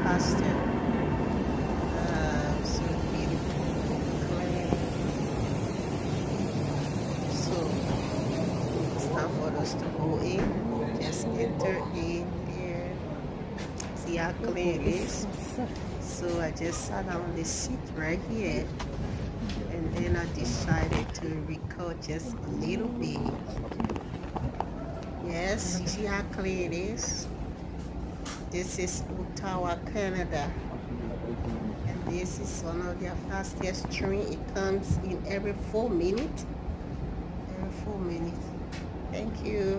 faster. So beautiful, clean. So it's time for us to go in. Just enter in here. See how clean it is. So I just sat on the seat right here, and then I decided to record just a little bit. Yes, you see how clean it is. This is Ottawa, Canada, and this is one of their fastest train. It comes in every 4 minutes. Every 4 minutes. Thank you.